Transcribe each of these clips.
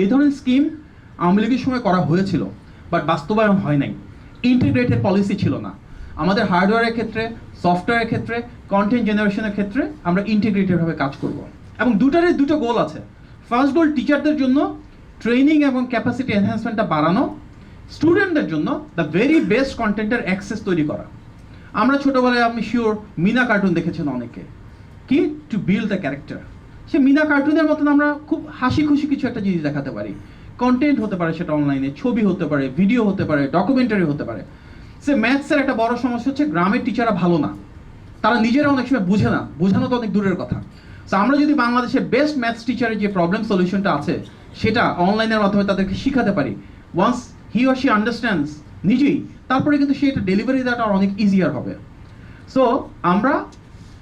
এই ধরনের স্কিম আওয়ামী লীগের সময় করা হয়েছিল, বাট বাস্তবায়ন হয় নাই। ইন্টিগ্রেটেড পলিসি ছিল না। আমাদের হার্ডওয়্যারের ক্ষেত্রে, সফটওয়্যারের ক্ষেত্রে, কন্টেন্ট জেনারেশনের ক্ষেত্রে আমরা ইন্টিগ্রেটেডভাবে কাজ করব। এবং দুটো গোল আছে। ফার্স্ট গোল টিচারদের জন্য ট্রেনিং এবং ক্যাপাসিটি এনহ্যান্সমেন্টটা বাড়ানো, স্টুডেন্টদের জন্য দ্য ভেরি বেস্ট কন্টেন্টের অ্যাক্সেস তৈরি করা। আমরা ছোটোবেলায় আমি শিওর মিনা কার্টুন দেখেছেন অনেকে, কি টু বিল্ড দ্য ক্যারেক্টার। সে মিনা কার্টুনের মতন আমরা খুব হাসি খুশি কিছু একটা জিনিস দেখাতে পারি। কন্টেন্ট হতে পারে, সেটা অনলাইনে ছবি হতে পারে, ভিডিও হতে পারে, ডকুমেন্টারি হতে পারে। সে ম্যাথসের একটা বড় সমস্যা হচ্ছে গ্রামের টিচাররা ভালো না, তারা নিজেরা অনেক সময় বুঝে না, বোঝানো তো অনেক দূরের কথা। সো আমরা যদি বাংলাদেশের বেস্ট ম্যাথস টিচারের যে প্রবলেম সলিউশনটা আছে সেটা অনলাইনের মাধ্যমে তাদেরকে শিখাতে পারি, once he or she understands নিজেই, তারপরে কিন্তু সে এটা ডেলিভারি দেওয়াটা অনেক ইজিয়ার হবে। সো আমরা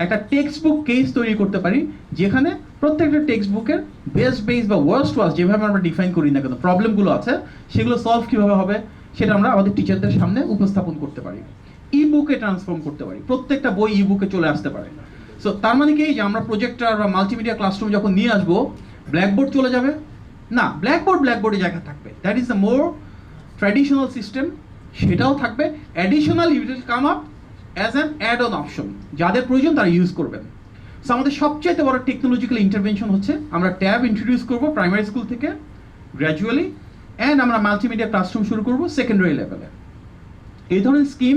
একটা টেক্সট বুক কেস তৈরি করতে পারি, যেখানে প্রত্যেকটা টেক্সট বুকের বেস্ট বেস বা ওয়ার্স্ট ওয়ার্স যেভাবে আমরা ডিফাইন করি না কেন, প্রবলেমগুলো আছে সেগুলো সলভ কীভাবে হবে সেটা আমরা আমাদের টিচারদের সামনে উপস্থাপন করতে পারি। ই বুকে ট্রান্সফর্ম করতে পারি, প্রত্যেকটা বই ই বুকে চলে আসতে পারে। সো তার মানে কি যে আমরা প্রজেক্টর বা মাল্টিমিডিয়া ক্লাসরুম যখন নিয়ে আসবো, ব্ল্যাকবোর্ড চলে যাবে না, ব্ল্যাকবোর্ডের জায়গা থাকবে। That is the more traditional system, সেটাও থাকবে। Additional it will come up as an add on option, যাদের প্রয়োজন তারা ইউজ করবেন। সো আমাদের সবচেয়ে বড় টেকনোলজিক্যাল ইন্টারভেনশন হচ্ছে আমরা ট্যাব ইন্ট্রোডিউস করবো প্রাইমারি স্কুল থেকে গ্র্যাজুয়ালি, অ্যান্ড আমরা মাল্টিমিডিয়া ক্লাসরুম শুরু করবো সেকেন্ডারি লেভেলে। এই ধরনের স্কিম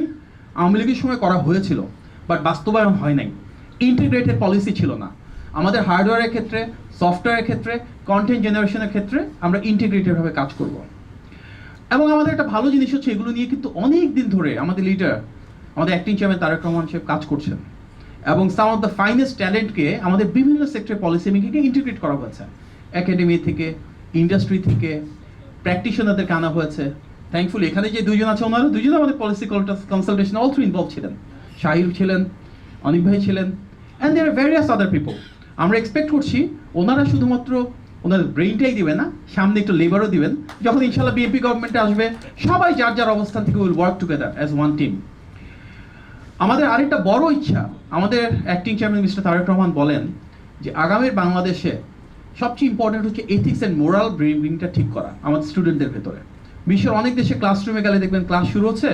আওয়ামী লীগের সময় করা হয়েছিল, বাট বাস্তবায়ন হয় নাই। ইন্টিগ্রেটেড পলিসি ছিল না। আমাদের হার্ডওয়্যারের ক্ষেত্রে, সফটওয়্যারের ক্ষেত্রে, কন্টেন্ট জেনারেশনের ক্ষেত্রে আমরা ইন্টিগ্রেটেডভাবে কাজ করব। এবং আমাদের একটা ভালো জিনিস হচ্ছে, এগুলো নিয়ে কিন্তু অনেক দিন ধরে আমাদের লিডার, আমাদের অ্যাক্টিং চেয়ারম্যান তারেক রহমান সাহেব কাজ করছেন, এবং সাম অফ দ্য ফাইনেস্ট ট্যালেন্টকে আমাদের বিভিন্ন সেক্টর পলিসি মেকিংকে ইন্টিগ্রেট করা হয়েছে। একাডেমি থেকে, ইন্ডাস্ট্রি থেকে, প্র্যাকটিশনারদেরকে আনা হয়েছে। থ্যাঙ্কফুলি এখানে যে দুইজন আছে, ওনারা দুইজন আমাদের policy consultation all through involve ছিলেন। শাহির ছিলেন, অনিক ভাই ছিলেন, and there are various other people. আমরা এক্সপেক্ট করছি ওনারা শুধুমাত্র ওনাদের ব্রেইনটাই দিবেন না, সামনে একটু লেবারও দিবেন। যখন ইনশাল্লাহ বিএনপি গভর্নমেন্টে আসবে, সবাই যার যার অবস্থান থেকে will work together as one team. আমাদের আরেকটা বড় ইচ্ছা, আমাদের acting chairman mister Tarique Rahman বলেন যে আগামীর বাংলাদেশে সবচেয়ে ইম্পর্টেন্ট হচ্ছে এথিক্স অ্যান্ড মোরাল ব্রিংটা ঠিক করা আমাদের স্টুডেন্টদের ভেতরে। বিশ্বের অনেক দেশে ক্লাসরুমে গেলে দেখবেন ক্লাস শুরু হচ্ছে,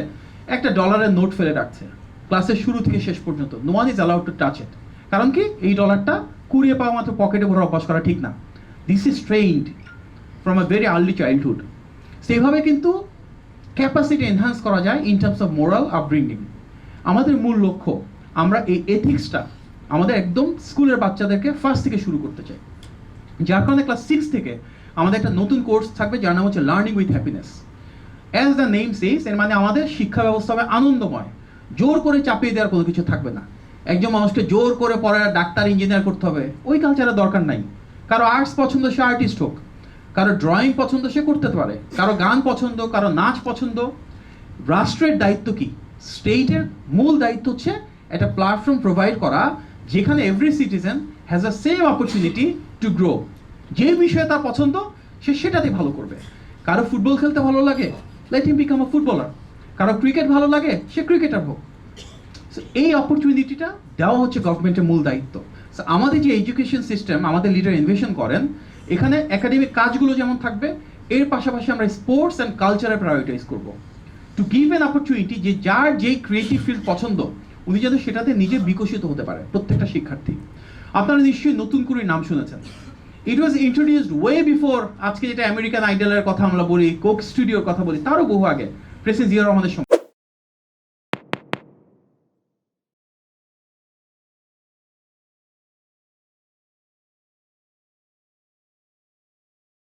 একটা ডলারের নোট ফেলে রাখছে ক্লাসের শুরু থেকে শেষ পর্যন্ত। No one is allowed to touch it. কারণ কি, এই ডলারটা কুড়িয়ে পাওয়া মাত্র পকেটে ভরে অভ্যাস করা ঠিক না। This is trained from a very early childhood. সেইভাবে কিন্তু ক্যাপাসিটি এনহান্স করা যায় in terms of moral upbringing. আমাদের মূল লক্ষ্য, আমরা এই এথিক্সটা আমাদের একদম স্কুলের বাচ্চাদেরকে ফার্স্ট থেকে শুরু করতে চাই। যার কারণে ক্লাস 6 থেকে আমাদের একটা নতুন কোর্স থাকবে, যার নাম হচ্ছে learning with happiness. As the name says, এর মানে আমাদের শিক্ষা ব্যবস্থা হবে আনন্দময়। জোর করে চাপিয়ে দেওয়ার কোনো কিছু থাকবে না। একজন মানুষকে জোর করে পড়ায় ডাক্তার ইঞ্জিনিয়ার করতে হবে, ওই কালচারের দরকার নাই। কারো আর্টস পছন্দ, সে আর্টিস্ট হোক। কারো ড্রয়িং পছন্দ, সে করতে পারে। কারো গান পছন্দ, কারো নাচ পছন্দ। রাষ্ট্রের দায়িত্ব কি? স্টেটের মূল দায়িত্ব হচ্ছে একটা প্ল্যাটফর্ম প্রোভাইড করা, যেখানে every citizen has a same opportunity to grow. যে বিষয়ে তার পছন্দ, সে সেটাতে ভালো করবে। কারো ফুটবল খেলতে ভালো লাগে, let him become a footballer. কারো ক্রিকেট ভালো লাগে, সে ক্রিকেটার হোক। এই অপরচুনিটিটা দেওয়া হচ্ছে গভর্নমেন্টের মূল দায়িত্ব। আমাদের যে এডুকেশন সিস্টেম আমাদের লিডার ইনভেশন করেন, এখানে একাডেমিক কাজগুলো যেমন থাকবে, এর পাশাপাশি আমরা স্পোর্টস অ্যান্ড কালচারে প্রায়োরিটাইজ করব, টু গিভ অ্যান অপরচুনিটি যে যার যেই ক্রিয়েটিভ ফিল্ড পছন্দ, উনি যাতে সেটাতে নিজে বিকশিত হতে পারে প্রত্যেকটা শিক্ষার্থী। আপনারা নিশ্চয়ই নতুন করে নাম শুনেছেন। ইট ওয়াজ ইন্ট্রোডিউসড ওয়ে বিফোর, আজকে যেটা আমেরিকান আইডলের কথা আমরা বলি, কোক স্টুডিওর কথা বলি, তারও বহু আগে প্রেসিডেন্ট জিয়া রহমানের সময়।